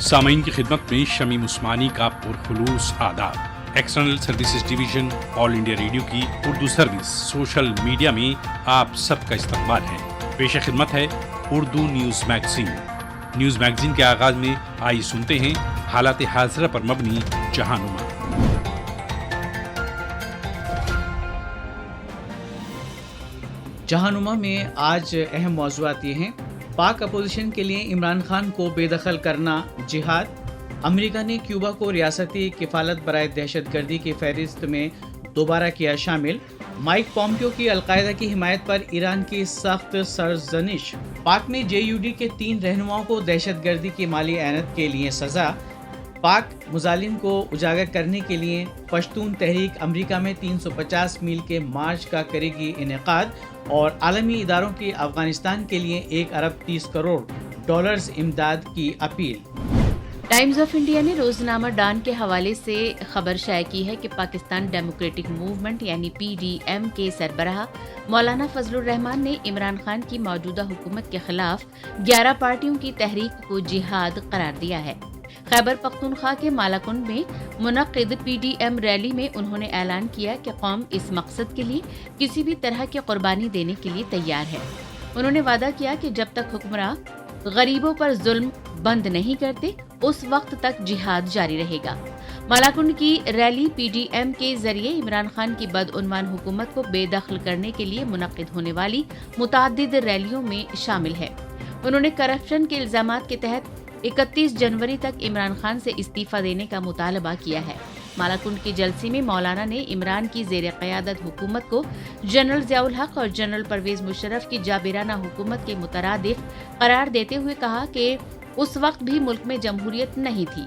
سامعین کی خدمت میں شمیم عثمانی کا پرخلوص آداب۔ ایکسٹرنل سروسز ڈویژن آل انڈیا ریڈیو کی اردو سروس سوشل میڈیا میں آپ سب کا استقبال ہے۔ پیش خدمت ہے Urdu news magazine. News magazine کے آغاز میں آئیے سنتے ہیں حالات حاضرہ پر مبنی جہانما۔ جہانما میں آج اہم موضوعات یہ ہیں: پاک اپوزیشن کے لیے عمران خان کو بے دخل کرنا جہاد، امریکہ نے کیوبا کو ریاستی کفالت برائے دہشت گردی کی فہرست میں دوبارہ کیا شامل، مائک پومپیو کی القاعدہ کی حمایت پر ایران کی سخت سرزنش، پاک میں JUD کے 3 رہنماؤں کو دہشت گردی کی مالی اعانت کے لیے سزا، پاک مظالم کو اجاگر کرنے کے لیے پشتون تحریک امریکہ میں 350 میل کے مارچ کا کرے گی انعقاد، اور عالمی اداروں کی افغانستان کے لیے 1 ارب 30 کروڑ ڈالرز امداد کی اپیل۔ ٹائمز آف انڈیا نے روزنامہ ڈان کے حوالے سے خبر شائع کی ہے کہ پاکستان ڈیموکریٹک موومنٹ یعنی PDM کے سربراہ مولانا فضل الرحمان نے عمران خان کی موجودہ حکومت کے خلاف 11 پارٹیوں کی تحریک کو جہاد قرار دیا ہے۔ خیبر پختونخوا کے مالاکنڈ میں منعقد PDM ریلی میں انہوں نے اعلان کیا کہ قوم اس مقصد کے لیے کسی بھی طرح کی قربانی دینے کے لیے تیار ہے۔ انہوں نے وعدہ کیا کہ جب تک حکمراں غریبوں پر ظلم بند نہیں کرتے اس وقت تک جہاد جاری رہے گا۔ مالاکنڈ کی ریلی PDM کے ذریعے عمران خان کی بدعنوان حکومت کو بے دخل کرنے کے لیے منعقد ہونے والی متعدد ریلیوں میں شامل ہے۔ انہوں نے کرپشن کے الزامات کے تحت 31 جنوری تک عمران خان سے استعفیٰ دینے کا مطالبہ کیا ہے۔ مالاکنڈ کے جلسے میں مولانا نے عمران کی زیر قیادت حکومت کو جنرل ضیاء الحق اور جنرل پرویز مشرف کی جابرانہ حکومت کے مترادف قرار دیتے ہوئے کہا کہ اس وقت بھی ملک میں جمہوریت نہیں تھی۔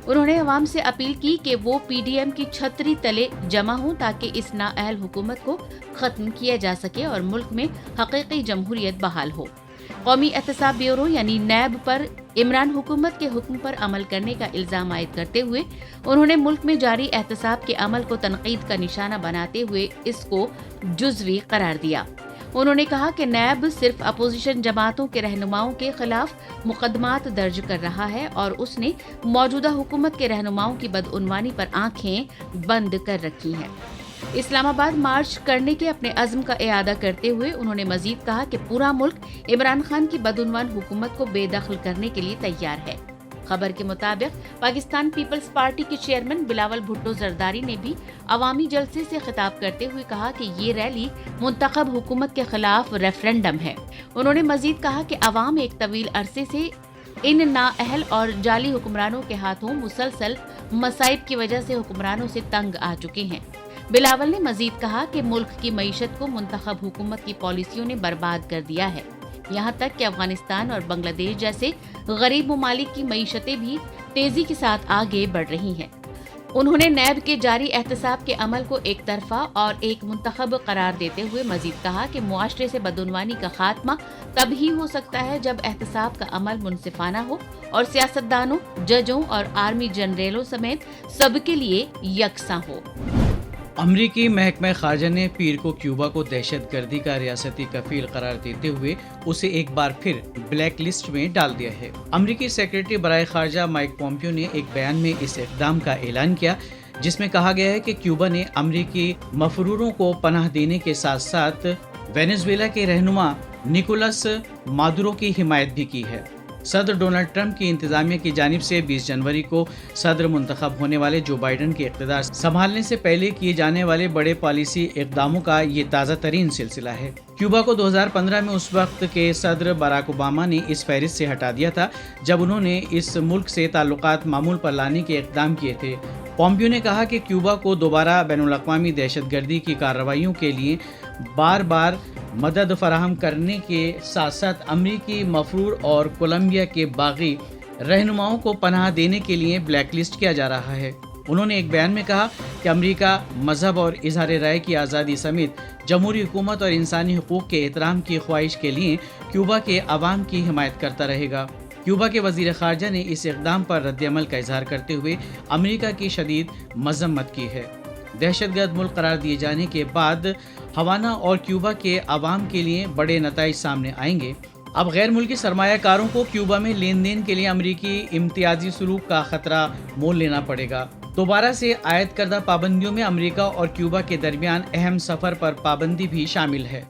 انہوں نے عوام سے اپیل کی کہ وہ PDM کی چھتری تلے جمع ہوں تاکہ اس نااہل حکومت کو ختم کیا جا سکے اور ملک میں حقیقی جمہوریت بحال ہو۔ قومی احتساب بیورو یعنی نیب پر عمران حکومت کے حکم پر عمل کرنے کا الزام عائد کرتے ہوئے انہوں نے ملک میں جاری احتساب کے عمل کو تنقید کا نشانہ بناتے ہوئے اس کو جزوی قرار دیا۔ انہوں نے کہا کہ نیب صرف اپوزیشن جماعتوں کے رہنماؤں کے خلاف مقدمات درج کر رہا ہے اور اس نے موجودہ حکومت کے رہنماؤں کی بدعنوانی پر آنکھیں بند کر رکھی ہیں۔ اسلام آباد مارچ کرنے کے اپنے عزم کا اعادہ کرتے ہوئے انہوں نے مزید کہا کہ پورا ملک عمران خان کی بدعنوان حکومت کو بے دخل کرنے کے لیے تیار ہے۔ خبر کے مطابق پاکستان پیپلز پارٹی کے چیئرمین بلاول بھٹو زرداری نے بھی عوامی جلسے سے خطاب کرتے ہوئے کہا کہ یہ ریلی منتخب حکومت کے خلاف ریفرنڈم ہے۔ انہوں نے مزید کہا کہ عوام ایک طویل عرصے سے ان نااہل اور جعلی حکمرانوں کے ہاتھوں مسلسل مصائب کی وجہ سے حکمرانوں سے تنگ آ چکے ہیں۔ بلاول نے مزید کہا کہ ملک کی معیشت کو منتخب حکومت کی پالیسیوں نے برباد کر دیا ہے، یہاں تک کہ افغانستان اور بنگلہ دیش جیسے غریب ممالک کی معیشتیں بھی تیزی کے ساتھ آگے بڑھ رہی ہیں۔ انہوں نے نیب کے جاری احتساب کے عمل کو ایک طرفہ اور ایک منتخب قرار دیتے ہوئے مزید کہا کہ معاشرے سے بدعنوانی کا خاتمہ تب ہی ہو سکتا ہے جب احتساب کا عمل منصفانہ ہو اور سیاستدانوں، ججوں اور آرمی جنرلوں سمیت سب کے لیے یکساں ہو۔ امریکی محکمہ خارجہ نے پیر کو کیوبا کو دہشت گردی کا ریاستی کفیل قرار دیتے ہوئے اسے ایک بار پھر بلیک لسٹ میں ڈال دیا ہے۔ امریکی سیکرٹری برائے خارجہ مائک پومپیو نے ایک بیان میں اس اقدام کا اعلان کیا جس میں کہا گیا ہے کہ کیوبا نے امریکی مفروروں کو پناہ دینے کے ساتھ ساتھ وینزویلا کے رہنما نکولس مادورو کی حمایت بھی کی ہے۔ صدر ڈونلڈ ٹرمپ کی انتظامیہ کی جانب سے 20 جنوری کو صدر منتخب ہونے والے جو بائیڈن کے اقتدار سنبھالنے سے پہلے کیے جانے والے بڑے پالیسی اقداموں کا یہ تازہ ترین سلسلہ ہے۔ کیوبا کو 2015 میں اس وقت کے صدر باراک اوباما نے اس فہرست سے ہٹا دیا تھا جب انہوں نے اس ملک سے تعلقات معمول پر لانے کے اقدام کیے تھے۔ پومپیو نے کہا کہ کیوبا کو دوبارہ بین الاقوامی دہشت گردی کی کارروائیوں کے لیے بار بار مدد فراہم کرنے کے ساتھ ساتھ امریکی مفرور اور کولمبیا کے باغی رہنماؤں کو پناہ دینے کے لیے بلیک لسٹ کیا جا رہا ہے۔ انہوں نے ایک بیان میں کہا کہ امریکہ مذہب اور اظہار رائے کی آزادی سمیت جمہوری حکومت اور انسانی حقوق کے احترام کی خواہش کے لیے کیوبا کے عوام کی حمایت کرتا رہے گا۔ کیوبا کے وزیر خارجہ نے اس اقدام پر رد عمل کا اظہار کرتے ہوئے امریکہ کی شدید مذمت کی ہے۔ دہشت گرد ملک قرار دیے جانے کے بعد ہوانا اور کیوبا کے عوام کے لیے بڑے نتائج سامنے آئیں گے۔ اب غیر ملکی سرمایہ کاروں کو کیوبا میں لین دین کے لیے امریکی امتیازی سلوک کا خطرہ مول لینا پڑے گا۔ دوبارہ سے عائد کردہ پابندیوں میں امریکہ اور کیوبا کے درمیان اہم سفر پر پابندی بھی شامل ہے۔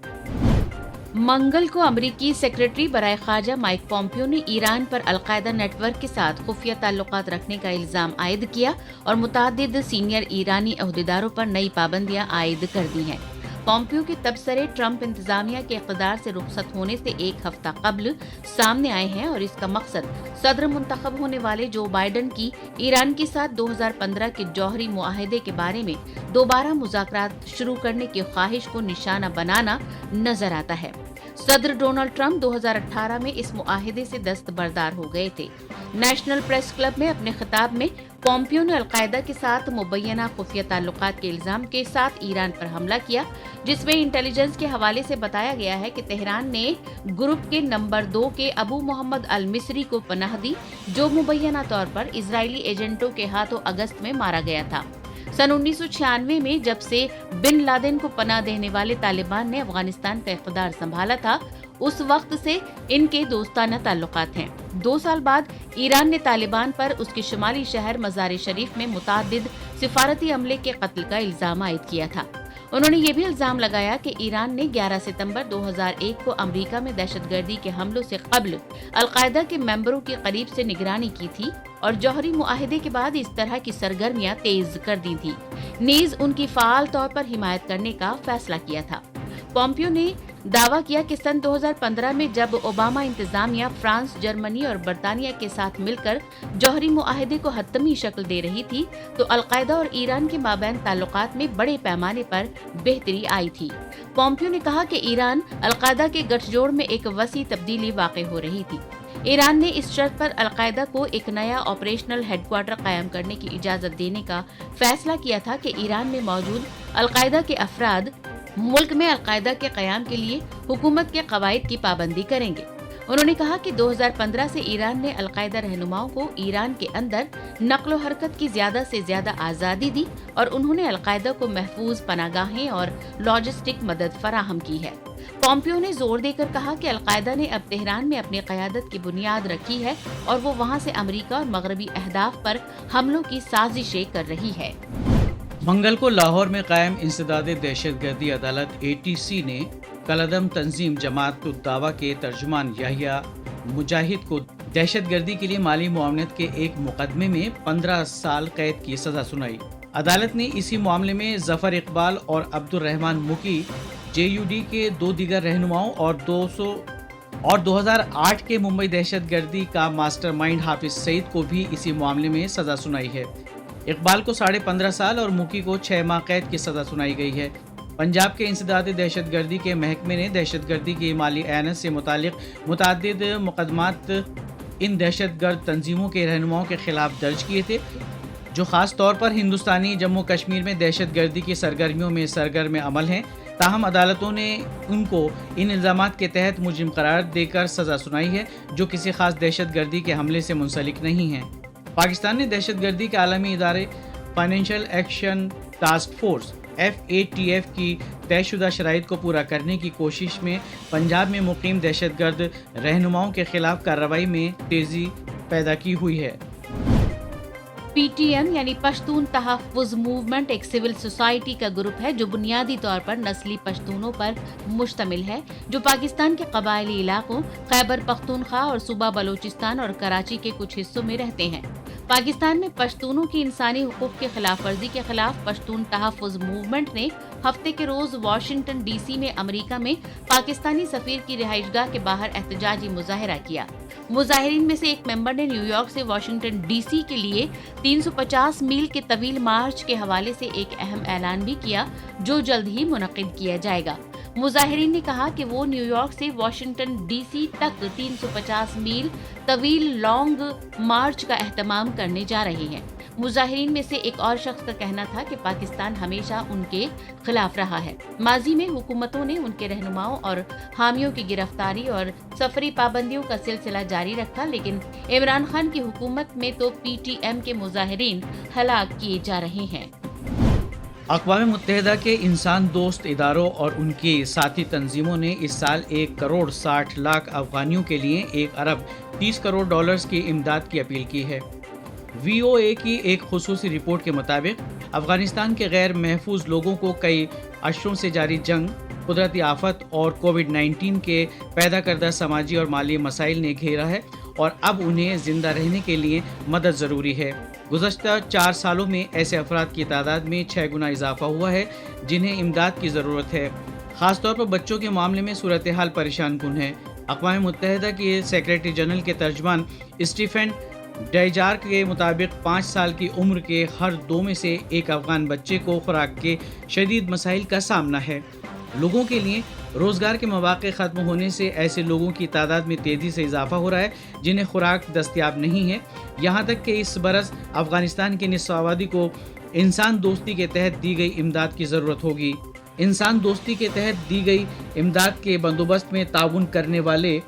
منگل کو امریکی سیکرٹری برائے خارجہ مائک پومپیو نے ایران پر القاعدہ نیٹ ورک کے ساتھ خفیہ تعلقات رکھنے کا الزام عائد کیا اور متعدد سینئر ایرانی عہدیداروں پر نئی پابندیاں عائد کر دی ہیں۔ پومپیو کے تبصرے ٹرمپ انتظامیہ کے اقتدار سے رخصت ہونے سے ایک ہفتہ قبل سامنے آئے ہیں اور اس کا مقصد صدر منتخب ہونے والے جو بائیڈن کی ایران کے ساتھ 2015 کے جوہری معاہدے کے بارے میں دوبارہ مذاکرات شروع کرنے کی خواہش کو نشانہ بنانا نظر آتا ہے۔ صدر ڈونلڈ ٹرمپ 2018 میں اس معاہدے سے دستبردار ہو گئے تھے۔ نیشنل پریس کلب میں اپنے خطاب میں پومپیو نے القاعدہ کے ساتھ مبینہ خفیہ تعلقات کے الزام کے ساتھ ایران پر حملہ کیا، جس میں انٹیلیجنس کے حوالے سے بتایا گیا ہے کہ تہران نے گروپ کے نمبر 2 کے ابو محمد المصری کو پناہ دی، جو مبینہ طور پر اسرائیلی ایجنٹوں کے ہاتھوں اگست میں مارا گیا تھا۔ سن 1996 میں جب سے بن لادن کو پناہ دینے والے طالبان نے افغانستان کا اقتدار سنبھالا تھا، اس وقت سے ان کے دوستانہ تعلقات ہیں۔ 2 سال بعد ایران نے طالبان پر اس کے شمالی شہر مزار شریف میں متعدد سفارتی عملے کے قتل کا الزام عائد کیا تھا۔ انہوں نے یہ بھی الزام لگایا کہ ایران نے 11 ستمبر 2001 کو امریکہ میں دہشت گردی کے حملوں سے قبل القاعدہ کے ممبروں کی قریب سے نگرانی کی تھی اور جوہری معاہدے کے بعد اس طرح کی سرگرمیاں تیز کر دی تھی، نیز ان کی فعال طور پر حمایت کرنے کا فیصلہ کیا تھا۔ پومپیو نے دعویٰ کیا کہ سن 2015 میں جب اوباما انتظامیہ فرانس، جرمنی اور برطانیہ کے ساتھ مل کر جوہری معاہدے کو حتمی شکل دے رہی تھی تو القاعدہ اور ایران کے مابین تعلقات میں بڑے پیمانے پر بہتری آئی تھی۔ پومپیو نے کہا کہ ایران القاعدہ کے گٹھ جوڑ میں ایک وسیع تبدیلی واقع ہو رہی تھی۔ ایران نے اس شرط پر القاعدہ کو ایک نیا آپریشنل ہیڈ کوارٹر قائم کرنے کی اجازت دینے کا فیصلہ کیا تھا کہ ایران میں موجود القاعدہ کے افراد ملک میں القاعدہ کے قیام کے لیے حکومت کے قواعد کی پابندی کریں گے۔ انہوں نے کہا کہ 2015 سے ایران نے القاعدہ رہنماؤں کو ایران کے اندر نقل و حرکت کی زیادہ سے زیادہ آزادی دی اور انہوں نے القاعدہ کو محفوظ پناہ گاہیں اور لاجسٹک مدد فراہم کی ہے۔ پومپیو نے زور دے کر کہا کہ القاعدہ نے اب تہران میں اپنی قیادت کی بنیاد رکھی ہے اور وہ وہاں سے امریکہ اور مغربی اہداف پر حملوں کی سازشیں کر رہی ہے۔ منگل کو لاہور میں قائم انسداد دہشت گردی عدالت ATC نے کالعدم تنظیم جماعت الدعوہ کے ترجمان یحییٰ مجاہد کو دہشت گردی کے لیے مالی معاونت کے ایک مقدمے میں 15 سال قید کی سزا سنائی۔ عدالت نے اسی معاملے میں ظفر اقبال اور عبد الرحمان مکی JUD کے 2 دیگر رہنماؤں اور 2008 کے ممبئی دہشت گردی کا ماسٹر مائنڈ حافظ سعید کو بھی اسی معاملے میں سزا سنائی ہے۔ اقبال کو 15.5 سال اور مکی کو 6 ماہ قید کی سزا سنائی گئی ہے۔ پنجاب کے انسداد دہشت گردی کے محکمے نے دہشت گردی کی مالی اعانت سے متعلق متعدد مقدمات ان دہشت گرد تنظیموں کے رہنماؤں کے خلاف درج کیے تھے، جو خاص طور پر ہندوستانی جموں کشمیر میں دہشت گردی کی سرگرمیوں میں سرگرم عمل ہیں۔ تاہم عدالتوں نے ان کو ان الزامات کے تحت مجرم قرار دے کر سزا سنائی ہے، جو کسی خاص دہشت گردی کے حملے سے منسلک نہیں ہیں۔ پاکستان نے دہشت گردی کے عالمی ادارے financial action task force FATF کی طے شدہ شرائط کو پورا کرنے کی کوشش میں پنجاب میں مقیم دہشت گرد رہنماؤں کے خلاف کارروائی میں تیزی پیدا کی ہوئی ہے۔ PTM یعنی پشتون تحفظ موومنٹ ایک سول سوسائٹی کا گروپ ہے جو بنیادی طور پر نسلی پشتونوں پر مشتمل ہے، جو پاکستان کے قبائلی علاقوں خیبر پختونخوا اور صوبہ بلوچستان اور کراچی کے کچھ حصوں میں رہتے ہیں۔ پاکستان میں پشتونوں کی انسانی حقوق کی خلاف ورزی کے خلاف پشتون تحفظ موومنٹ نے ہفتے کے روز واشنگٹن DC میں امریکہ میں پاکستانی سفیر کی رہائش گاہ کے باہر احتجاجی مظاہرہ کیا۔ مظاہرین میں سے ایک ممبر نے نیو یارک سے واشنگٹن DC کے لیے 350 میل کے طویل مارچ کے حوالے سے ایک اہم اعلان بھی کیا، جو جلد ہی منعقد کیا جائے گا۔ مظاہرین نے کہا کہ وہ نیو یارک سے واشنگٹن DC تک 350 میل طویل لانگ مارچ کا اہتمام کرنے جا رہے ہیں۔ مظاہرین میں سے ایک اور شخص کا کہنا تھا کہ پاکستان ہمیشہ ان کے خلاف رہا ہے۔ ماضی میں حکومتوں نے ان کے رہنماؤں اور حامیوں کی گرفتاری اور سفری پابندیوں کا سلسلہ جاری رکھا، لیکن عمران خان کی حکومت میں تو PTM کے مظاہرین ہلاک کیے جا رہے ہیں۔ اقوام متحدہ کے انسان دوست اداروں اور ان کی ساتھی تنظیموں نے اس سال 1 کروڑ 60 لاکھ افغانیوں کے لیے 1 ارب 30 کروڑ ڈالرز کی امداد کی اپیل کی ہے۔ وی او اے کی ایک خصوصی رپورٹ کے مطابق افغانستان کے غیر محفوظ لوگوں کو کئی اشروں سے جاری جنگ، قدرتی آفت اور کووڈ-19 کے پیدا کردہ سماجی اور مالی مسائل نے گھیرا ہے اور اب انہیں زندہ رہنے کے لیے مدد ضروری ہے۔ گزشتہ 4 سالوں میں ایسے افراد کی تعداد میں 6 گنا اضافہ ہوا ہے جنہیں امداد کی ضرورت ہے۔ خاص طور پر بچوں کے معاملے میں صورتحال پریشان کن ہے۔ اقوام متحدہ کے سیکریٹری جنرل کے ترجمان اسٹیفن ڈیجارک کے مطابق 5 سال کی عمر کے ہر 2 میں سے 1 افغان بچے کو خوراک کے شدید مسائل کا سامنا ہے۔ لوگوں کے لیے روزگار کے مواقع ختم ہونے سے ایسے لوگوں کی تعداد میں تیزی سے اضافہ ہو رہا ہے جنہیں خوراک دستیاب نہیں ہے، یہاں تک کہ اس برس افغانستان کے نصف آبادی کو انسان دوستی کے تحت دی گئی امداد کی ضرورت ہوگی۔ انسان دوستی کے تحت دی گئی امداد کے بندوبست میں تعاون کرنے والے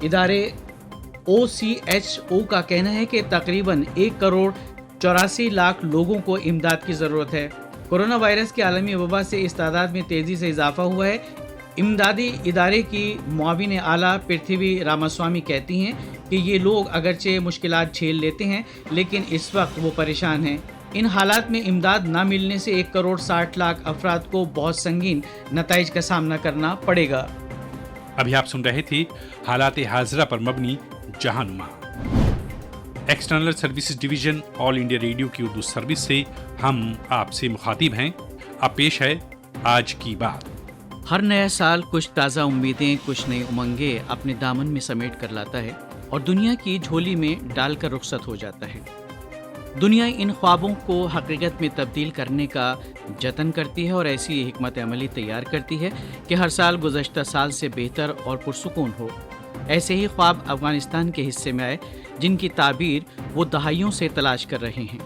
ادارے OCHO کا کہنا ہے کہ تقریباً 1 کروڑ 84 لاکھ لوگوں کو امداد کی ضرورت ہے۔ کورونا وائرس کی عالمی وبا سے اس تعداد میں تیزی سے اضافہ ہوا ہے۔ امدادی ادارے کی معاون اعلیٰ پرتھوی راماسوامی کہتی ہیں کہ یہ لوگ اگرچہ مشکلات جھیل لیتے ہیں لیکن اس وقت وہ پریشان ہیں۔ ان حالات میں امداد نہ ملنے سے 1 کروڑ 60 لاکھ افراد کو بہت سنگین نتائج کا سامنا کرنا پڑے گا۔ ابھی آپ سن رہے تھے حالات حاضرہ پر مبنی جہانما۔ ایکسٹرنل سروسز ڈویژن آل انڈیا ریڈیو کی اردو سروس سے ہم آپ سے مخاطب ہیں۔ اب پیش ہے آج کی بات۔ ہر نیا سال کچھ تازہ امیدیں، کچھ نئی امنگیں اپنے دامن میں سمیٹ کر لاتا ہے اور دنیا کی جھولی میں ڈال کر رخصت ہو جاتا ہے۔ دنیا ان خوابوں کو حقیقت میں تبدیل کرنے کا جتن کرتی ہے اور ایسی حکمت عملی تیار کرتی ہے کہ ہر سال گزشتہ سال سے بہتر اور پرسکون ہو۔ ایسے ہی خواب افغانستان کے حصے میں آئے جن کی تعبیر وہ دہائیوں سے تلاش کر رہے ہیں۔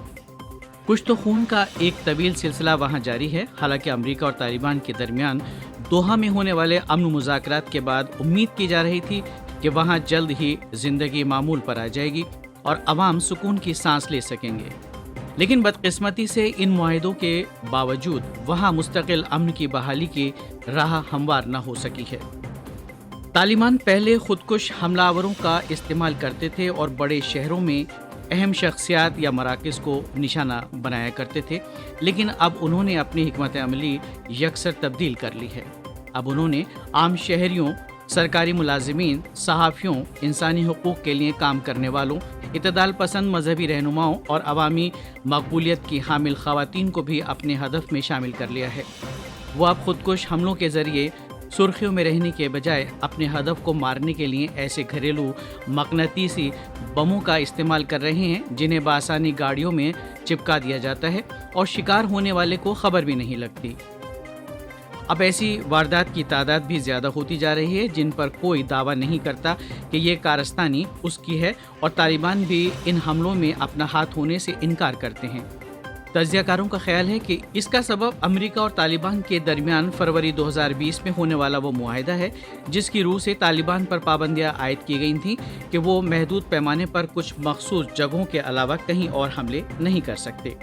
کچھ تو خون کا ایک طویل سلسلہ وہاں جاری ہے۔ حالانکہ امریکہ اور طالبان کے درمیان دوحہ میں ہونے والے امن مذاکرات کے بعد امید کی جا رہی تھی کہ وہاں جلد ہی زندگی معمول پر آ جائے گی اور عوام سکون کی سانس لے سکیں گے، لیکن بدقسمتی سے ان معاہدوں کے باوجود وہاں مستقل امن کی بحالی کی راہ ہموار نہ ہو سکی ہے۔ طالبان پہلے خودکش حملہ آوروں کا استعمال کرتے تھے اور بڑے شہروں میں اہم شخصیات یا مراکز کو نشانہ بنایا کرتے تھے، لیکن اب انہوں نے اپنی حکمت عملی یکسر تبدیل کر لی ہے۔ اب انہوں نے عام شہریوں، سرکاری ملازمین، صحافیوں، انسانی حقوق کے لیے کام کرنے والوں، اعتدال پسند مذہبی رہنماؤں اور عوامی مقبولیت کی حامل خواتین کو بھی اپنے ہدف میں شامل کر لیا ہے۔ وہ اب خودکش حملوں کے ذریعے سرخیوں میں رہنے کے بجائے اپنے ہدف کو مارنے کے لیے ایسے گھریلو مقناطیسی بموں کا استعمال کر رہے ہیں جنہیں بآسانی گاڑیوں میں چپکا دیا جاتا ہے اور شکار ہونے والے کو خبر بھی نہیں لگتی۔ اب ایسی واردات کی تعداد بھی زیادہ ہوتی جا رہی ہے جن پر کوئی دعویٰ نہیں کرتا کہ یہ کارستانی اس کی ہے، اور طالبان بھی ان حملوں میں اپنا ہاتھ ہونے سے انکار کرتے ہیں۔ تجزیہ کاروں کا خیال ہے کہ اس کا سبب امریکہ اور طالبان کے درمیان فروری 2020 میں ہونے والا وہ معاہدہ ہے جس کی روح سے طالبان پر پابندیاں عائد کی گئی تھیں کہ وہ محدود پیمانے پر کچھ مخصوص جگہوں کے علاوہ کہیں اور حملے نہیں کر سکتے۔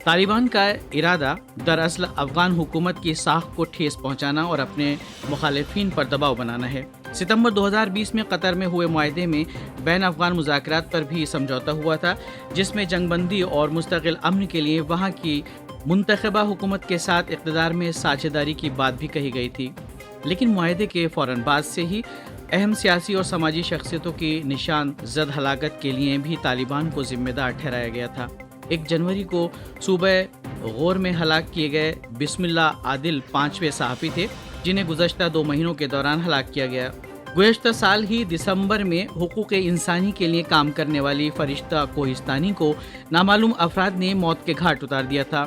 طالبان کا ارادہ دراصل افغان حکومت کی ساکھ کو ٹھیس پہنچانا اور اپنے مخالفین پر دباؤ بنانا ہے۔ ستمبر 2020 میں قطر میں ہوئے معاہدے میں بین افغان مذاکرات پر بھی سمجھوتا ہوا تھا جس میں جنگ بندی اور مستقل امن کے لیے وہاں کی منتخبہ حکومت کے ساتھ اقتدار میں ساجھیداری کی بات بھی کہی گئی تھی، لیکن معاہدے کے فوراً بعد سے ہی اہم سیاسی اور سماجی شخصیتوں کی نشان زد ہلاکت کے لیے بھی طالبان کو ذمہ دار ٹھہرایا گیا تھا۔ 1 جنوری کو صوبہ غور میں ہلاک کیے گئے بسم اللہ عادل 5ویں صحافی تھے جنہیں گزشتہ 2 مہینوں کے دوران ہلاک کیا گیا۔ گزشتہ سال ہی دسمبر میں حقوق انسانی کے لیے کام کرنے والی فرشتہ کوہستانی کو نامعلوم افراد نے موت کے گھاٹ اتار دیا تھا۔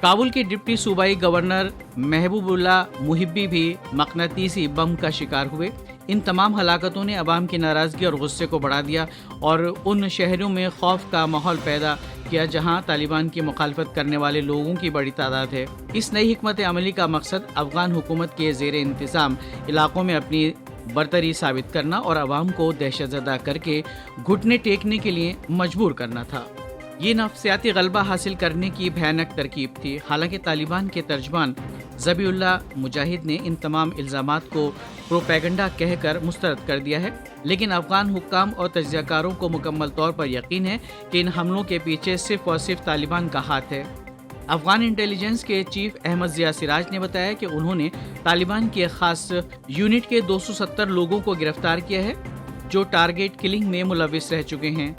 کابل کے ڈپٹی صوبائی گورنر محبوب اللہ محبی بھی مقناطیسی بم کا شکار ہوئے۔ ان تمام ہلاکتوں نے عوام کی ناراضگی اور غصے کو بڑھا دیا اور ان شہروں میں خوف کا ماحول پیدا کیا جہاں طالبان کی مخالفت کرنے والے لوگوں کی بڑی تعداد ہے۔ اس نئی حکمت عملی کا مقصد افغان حکومت کے زیر انتظام علاقوں میں اپنی برتری ثابت کرنا اور عوام کو دہشت زدہ کر کے گھٹنے ٹیکنے کے لیے مجبور کرنا تھا۔ یہ نفسیاتی غلبہ حاصل کرنے کی بھیانک ترکیب تھی۔ حالانکہ طالبان کے ترجمان ذبیح اللہ مجاہد نے ان تمام الزامات کو پروپیگنڈا کہہ کر مسترد کر دیا ہے، لیکن افغان حکام اور تجزیہ کاروں کو مکمل طور پر یقین ہے کہ ان حملوں کے پیچھے صرف اور صرف طالبان کا ہاتھ ہے۔ افغان انٹیلیجنس کے چیف احمد ضیاء سراج نے بتایا کہ انہوں نے طالبان کی ایک خاص یونٹ کے 270 لوگوں کو گرفتار کیا ہے جو ٹارگیٹ کلنگ میں ملوث رہ چکے ہیں۔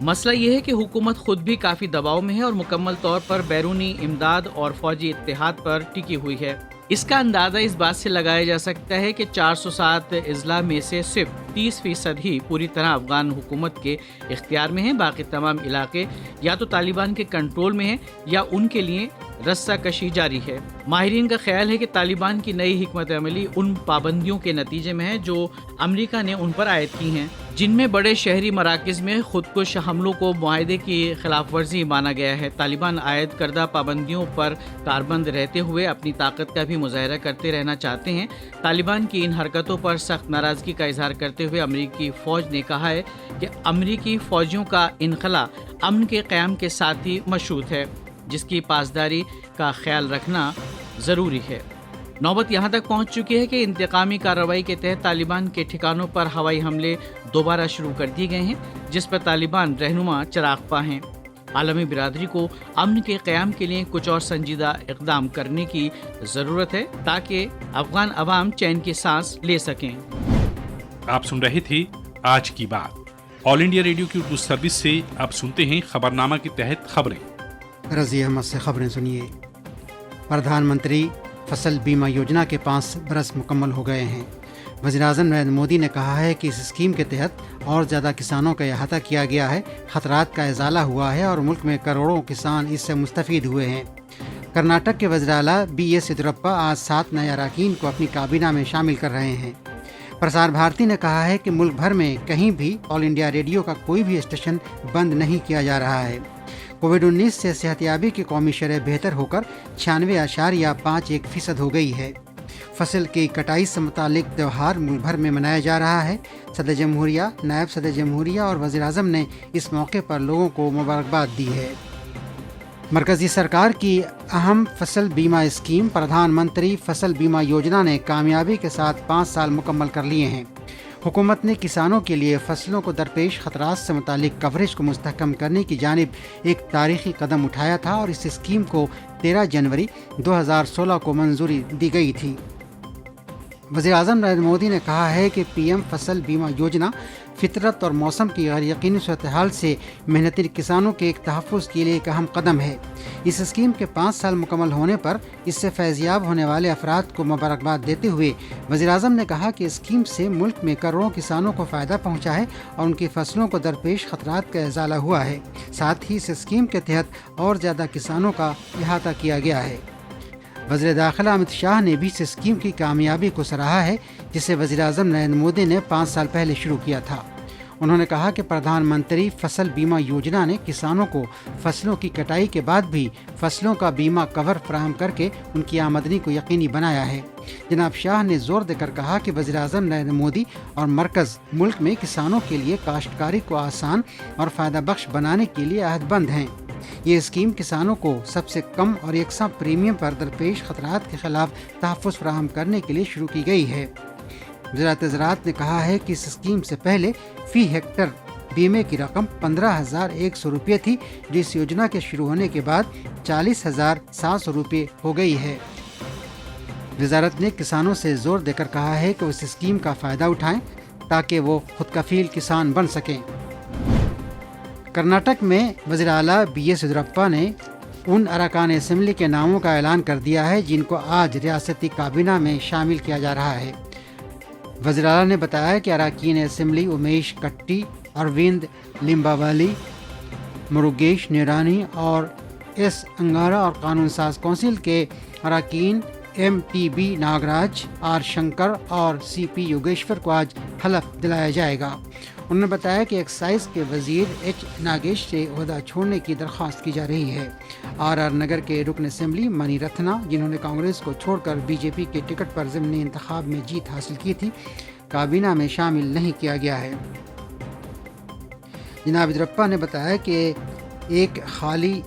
مسئلہ یہ ہے کہ حکومت خود بھی کافی دباؤ میں ہے اور مکمل طور پر بیرونی امداد اور فوجی اتحاد پر ٹکی ہوئی ہے۔ اس کا اندازہ اس بات سے لگایا جا سکتا ہے کہ 407 اضلاع میں سے صرف 30% ہی پوری طرح افغان حکومت کے اختیار میں ہیں، باقی تمام علاقے یا تو طالبان کے کنٹرول میں ہیں یا ان کے لیے رسہ کشی جاری ہے۔ ماہرین کا خیال ہے کہ طالبان کی نئی حکمت عملی ان پابندیوں کے نتیجے میں ہے جو امریکہ نے ان پر عائد کی ہیں، جن میں بڑے شہری مراکز میں خودکش حملوں کو معاہدے کی خلاف ورزی مانا گیا ہے۔ طالبان عائد کردہ پابندیوں پر کاربند رہتے ہوئے اپنی طاقت کا بھی مظاہرہ کرتے رہنا چاہتے ہیں۔ طالبان کی ان حرکتوں پر سخت ناراضگی کا اظہار کرتے ہوئے امریکی فوج نے کہا ہے کہ امریکی فوجیوں کا انخلا امن کے قیام کے ساتھ ہی مشروط ہے، جس کی پاسداری کا خیال رکھنا ضروری ہے۔ نوبت یہاں تک پہنچ چکی ہے کہ انتقامی کارروائی کے تحت طالبان کے ٹھکانوں پر ہوائی حملے دوبارہ شروع کر دیے گئے ہیں، جس پر طالبان رہنما چراغ پا ہیں۔ عالمی برادری کو امن کے قیام کے لیے کچھ اور سنجیدہ اقدام کرنے کی ضرورت ہے تاکہ افغان عوام چین کی سانس لے سکیں۔ آپ سن رہے تھے آج کی بات۔ آل انڈیا ریڈیو کی اردو سروس سے اب سنتے ہیں خبرنامہ کے تحت خبریں۔ رضی احمد سے خبریں سنیے۔ پردھان منتری فصل بیمہ یوجنا کے 5 برس مکمل ہو گئے ہیں۔ وزیراعظم نریندر مودی نے کہا ہے کہ اس اسکیم کے تحت اور زیادہ کسانوں کا احاطہ کیا گیا ہے، خطرات کا ازالہ ہوا ہے اور ملک میں کروڑوں کسان اس سے مستفید ہوئے ہیں۔ کرناٹک کے وزیر اعلیٰ بی ایس یدیورپا آج 7 نئے اراکین کو اپنی کابینہ میں شامل کر رہے ہیں۔ پرسار بھارتی نے کہا ہے کہ ملک بھر میں کہیں بھی آل انڈیا ریڈیو کا کوئی بھی اسٹیشن بند نہیں کیا جا رہا ہے۔ کووڈ-19 سے صحتیابی کی قومی شرح بہتر ہو کر 96.51% ہو گئی ہے۔ فصل کی کٹائی سے متعلق تہوار ملک بھر میں منایا جا رہا ہے۔ صدر جمہوریہ، نائب صدر جمہوریہ اور وزیر اعظم نے اس موقع پر لوگوں کو مبارکباد دی ہے۔ مرکزی سرکار کی اہم فصل بیمہ اسکیم پردھان منتری فصل بیمہ یوجنا نے کامیابی کے ساتھ 5 سال مکمل کر لیے ہیں۔ حکومت نے کسانوں کے لیے فصلوں کو درپیش خطرات سے متعلق کوریج کو مستحکم کرنے کی جانب ایک تاریخی قدم اٹھایا تھا اور اس اسکیم کو 13 جنوری 2016 کو منظوری دی گئی تھی۔ وزیر اعظم نریندر مودی نے کہا ہے کہ پی ایم فصل بیمہ یوجنا فطرت اور موسم کی غیر یقینی صورتحال سے محنتی کسانوں کے ایک تحفظ کے لیے ایک اہم قدم ہے۔ اس اسکیم کے 5 سال مکمل ہونے پر اس سے فیضیاب ہونے والے افراد کو مبارکباد دیتے ہوئے وزیر اعظم نے کہا کہ اسکیم سے ملک میں کروڑوں کسانوں کو فائدہ پہنچا ہے اور ان کی فصلوں کو درپیش خطرات کا ازالہ ہوا ہے۔ ساتھ ہی اس اسکیم کے تحت اور زیادہ کسانوں کا احاطہ کیا گیا ہے۔ وزیر داخلہ امت شاہ نے بھی اس اسکیم کی کامیابی کو سراہا ہے جسے وزیر اعظم نریندر مودی نے 5 سال پہلے شروع کیا تھا۔ انہوں نے کہا کہ پردھان منتری فصل بیمہ یوجنا نے کسانوں کو فصلوں کی کٹائی کے بعد بھی فصلوں کا بیمہ کور فراہم کر کے ان کی آمدنی کو یقینی بنایا ہے۔ جناب شاہ نے زور دے کر کہا کہ وزیر اعظم نریندر مودی اور مرکز ملک میں کسانوں کے لیے کاشتکاری کو آسان اور فائدہ بخش بنانے کے لیے عہد بند ہیں۔ یہ اسکیم کسانوں کو سب سے کم اور یکساں پریمیم پر درپیش خطرات کے خلاف تحفظ فراہم کرنے کے لیے شروع کی گئی ہے۔ وزارت زراعت نے کہا ہے کہ اس اسکیم سے پہلے فی ہیکٹر بیمے کی رقم 15,100 روپے تھی، جو اس یوجنا کے شروع ہونے کے بعد 40,700 روپے ہو گئی ہے۔ وزارت نے کسانوں سے زور دے کر کہا ہے کہ وہ اس اسکیم کا فائدہ اٹھائیں تاکہ وہ خود کفیل کسان بن سکیں۔ کرناٹک میں وزیر اعلیٰ بی ایس یدیورپا نے ان اراکان اسمبلی کے ناموں کا اعلان کر دیا ہے جن کو آج ریاستی کابینہ میں شامل کیا جا رہا ہے۔ وزیر اعلیٰ نے بتایا کہ اراکین اسمبلی امیش کٹی، اروند لمباوالی، مروگیش نیرانی اور ایس انگارا اور قانون ساز کونسل کے اراکین M T B Nagaraj, R Shankar اور سی پی یوگیشور کو آج حلف دلایا جائے گا۔ انہوں نے بتایا کہ ایکسائز کے وزیر ایچ ناگیش سے عہدہ چھوڑنے کی درخواست کی جا رہی ہے۔ آر نگر کے رکن اسمبلی منی رتنا، جنہوں نے کانگریس کو چھوڑ کر بی جے پی کے ٹکٹ پر ضمنی انتخاب میں جیت حاصل کی تھی، کابینہ میں شامل نہیں کیا گیا ہے۔ جناب یدیورپا نے بتایا کہ ایک خالی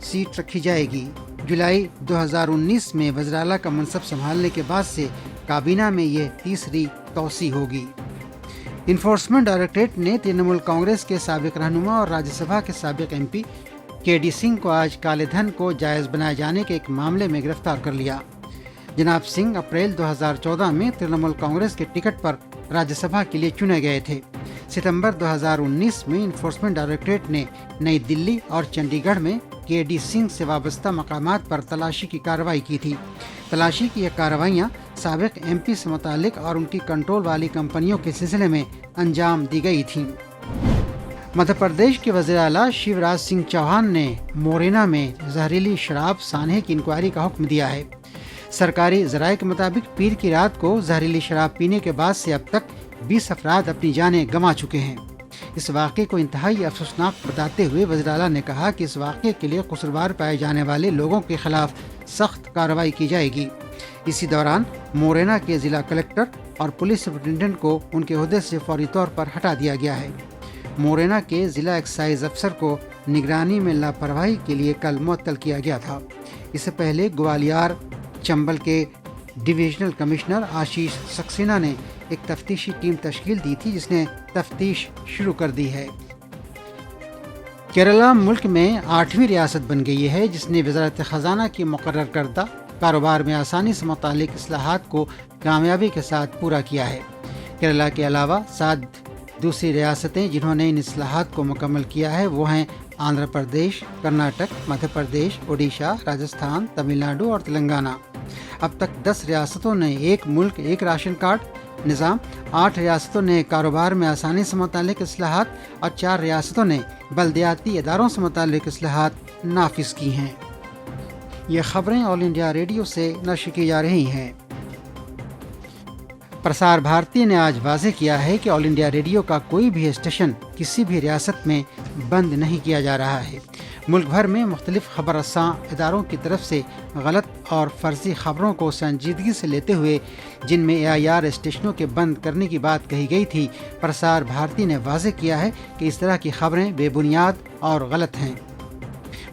سیٹ رکھی جائے گی۔ جولائی 2019 میں وزیر اعلیٰ کا منصب سنبھالنے کے بعد سے کابینہ میں یہ تیسری توسیع ہوگی۔ انفورسمنٹ ڈائریکٹریٹ نے ترنمول کانگریس کے سابق رہنما اور راجیہ سبھا کے سابق ایم پی کے سنگھ کو آج کالے دھن کو جائز بنائے جانے کے ایک معاملے میں گرفتار کر لیا۔ جناب سنگھ اپریل 2014 میں ترنمول کانگریس کے ٹکٹ پر راجیہ سبھا کے لیے چنے گئے تھے۔ ستمبر 2019 میں انفورسمنٹ ڈائریکٹریٹ نے نئی دلی اور چنڈی گڑھ میں کے سنگھ سے وابستہ مقامات پر تلاشی کی کارروائی کی تھی۔ تلاشی کی یہ کارروائیاں سابق ایم پی سے متعلق اور ان کی کنٹرول والی کمپنیوں کے سلسلے میں انجام دی گئی تھیں۔ مدھیہ پردیش کے وزیر اعلیٰ شیوراج سنگھ چوہان نے مورینا میں زہریلی شراب سانحے کی انکوائری کا حکم دیا ہے۔ سرکاری ذرائع کے مطابق پیر کی رات کو زہریلی شراب پینے کے بعد سے اب تک 20 افراد اپنی جانیں گنوا چکے ہیں۔ اس واقعے کو انتہائی افسوسناک بتاتے ہوئے وزیر اعلیٰ نے کہا کہ اس واقعے کے لیے قصوروار پائے جانے والے لوگوں کے خلاف سخت کارروائی کی جائے گی۔ اسی دوران مورینا کے ضلع کلکٹر اور پولیس سپرنٹینڈنٹ کو ان کے عہدے سے فوری طور پر ہٹا دیا گیا ہے۔ مورینا کے ضلع ایکسائز افسر کو نگرانی میں لاپرواہی کے لیے کل معطل کیا گیا تھا۔ اس سے پہلے گوالیار چمبل کے ڈویژنل کمشنر آشیش سکسینہ نے ایک تفتیشی ٹیم تشکیل دی تھی جس نے تفتیش شروع کر دی ہے۔ کیرالہ ملک میں 8ویں ریاست بن گئی ہے جس نے وزارت خزانہ کی مقرر کردہ کاروبار میں آسانی سے متعلق اصلاحات کو کامیابی کے ساتھ پورا کیا ہے۔ کیرالہ کے علاوہ 7 دوسری ریاستیں جنہوں نے ان اصلاحات کو مکمل کیا ہے وہ ہیں آندھرا پردیش، کرناٹک، مدھیہ پردیش، اڈیشہ، راجستھان، تمل ناڈو اور تلنگانہ۔ اب تک 10 ریاستوں نے ایک ملک ایک راشن کارڈ نظام، 8 ریاستوں نے کاروبار میں آسانی سے متعلق اصلاحات اور 4 ریاستوں نے بلدیاتی اداروں سے متعلق اصلاحات نافذ کی ہیں۔ یہ خبریں آل انڈیا ریڈیو سے نشر کی جا رہی ہیں۔ پرسار بھارتی نے آج واضح کیا ہے کہ آل انڈیا ریڈیو کا کوئی بھی اسٹیشن کسی بھی ریاست میں بند نہیں کیا جا رہا ہے۔ ملک بھر میں مختلف خبر رساں اداروں کی طرف سے غلط اور فرضی خبروں کو سنجیدگی سے لیتے ہوئے جن میں AIR اسٹیشنوں کے بند کرنے کی بات کہی گئی تھی، پرسار بھارتی نے واضح کیا ہے کہ اس طرح کی خبریں بے بنیاد اور غلط ہیں۔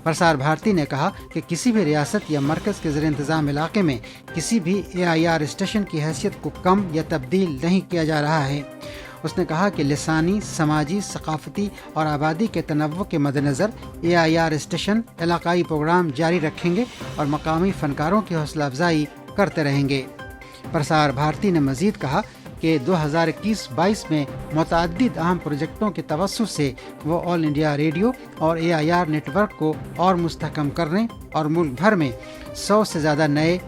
پرسار بھارتی نے کہا کہ کسی بھی ریاست یا مرکز کے زیر انتظام علاقے میں کسی بھی AIR اسٹیشن کی حیثیت کو کم یا تبدیل نہیں کیا جا رہا ہے۔ اس نے کہا کہ لسانی، سماجی، ثقافتی اور آبادی کے تنوع کے مد نظر AIR اسٹیشن علاقائی پروگرام جاری رکھیں گے اور مقامی فنکاروں کی حوصلہ افزائی کرتے رہیں گے۔ پرسار بھارتی نے مزید کہا کہ 2021-22 میں متعدد اہم پروجیکٹوں کے توسط سے وہ آل انڈیا ریڈیو اور AIR نیٹ ورک کو اور مستحکم کرنے اور ملک بھر میں 100 سے زیادہ نئے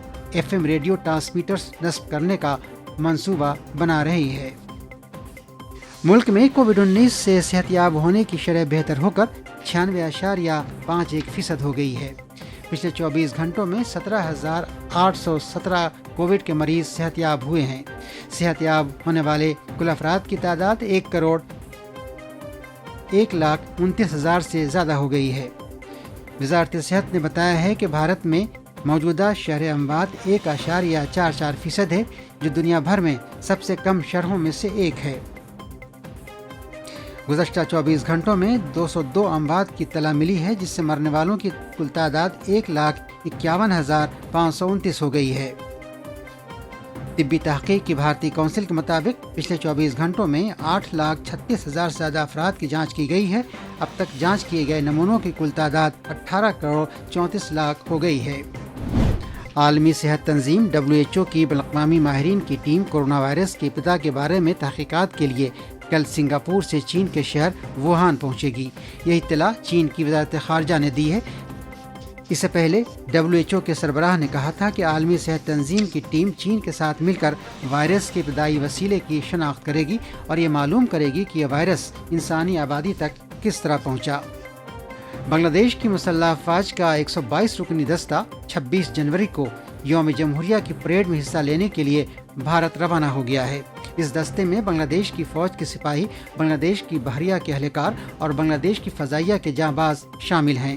FM ریڈیو ٹرانسمیٹرز نصب کرنے کا منصوبہ بنا رہی ہے۔ ملک میں کووڈ-19 سے صحت یاب ہونے کی شرح بہتر ہو کر 96.51% ہو گئی ہے۔ پچھلے 24 گھنٹوں میں 17,817 کووڈ کے مریض صحت یاب ہوئے ہیں۔ صحت یاب ہونے والے کل افراد کی تعداد 1,01,29,000 سے زیادہ ہو گئی ہے۔ وزارت صحت نے بتایا ہے کہ بھارت میں موجودہ شرح اموات 1.44% ہے جو دنیا بھر میں سب سے کم شرحوں میں سے ایک ہے۔ گزشتہ 24 گھنٹوں میں 202 اموات کی اطلاع ملی ہے جس سے مرنے والوں کی کل تعداد 1,51,529 ہو گئی ہے۔ طبی تحقیق کی بھارتی کونسل کے مطابق پچھلے 24 گھنٹوں میں 8,36,000 سے زیادہ افراد کی جانچ کی گئی ہے۔ اب تک جانچ کیے گئے نمونوں کی کل تعداد 18,34,00,000 ہو گئی ہے۔ عالمی صحت تنظیم WHO کی بین الاقوامی ماہرین کی ٹیم کورونا وائرس کی ابتدا کے بارے میں تحقیقات کے لیے کل سنگاپور سے چین کے شہر ووہان پہنچے گی۔ یہ اطلاع چین کی وزارت خارجہ نے دی ہے۔ اس سے پہلے WHO کے سربراہ نے کہا تھا کہ عالمی صحت تنظیم کی ٹیم چین کے ساتھ مل کر وائرس کے ابتدائی وسیلے کی شناخت کرے گی اور یہ معلوم کرے گی کہ یہ وائرس انسانی آبادی تک کس طرح پہنچا۔ بنگلہ دیش کی مسلح افواج کا 122 رکنی دستہ 26 جنوری کو یوم جمہوریہ کی پریڈ میں حصہ لینے کے لیے بھارت روانہ ہو گیا ہے۔ اس دستے میں بنگلہ دیش کی فوج کے سپاہی، بنگلہ دیش کی بحریہ کے اہلکار اور بنگلہ دیش کی فضائیہ کے جانباز شامل ہیں۔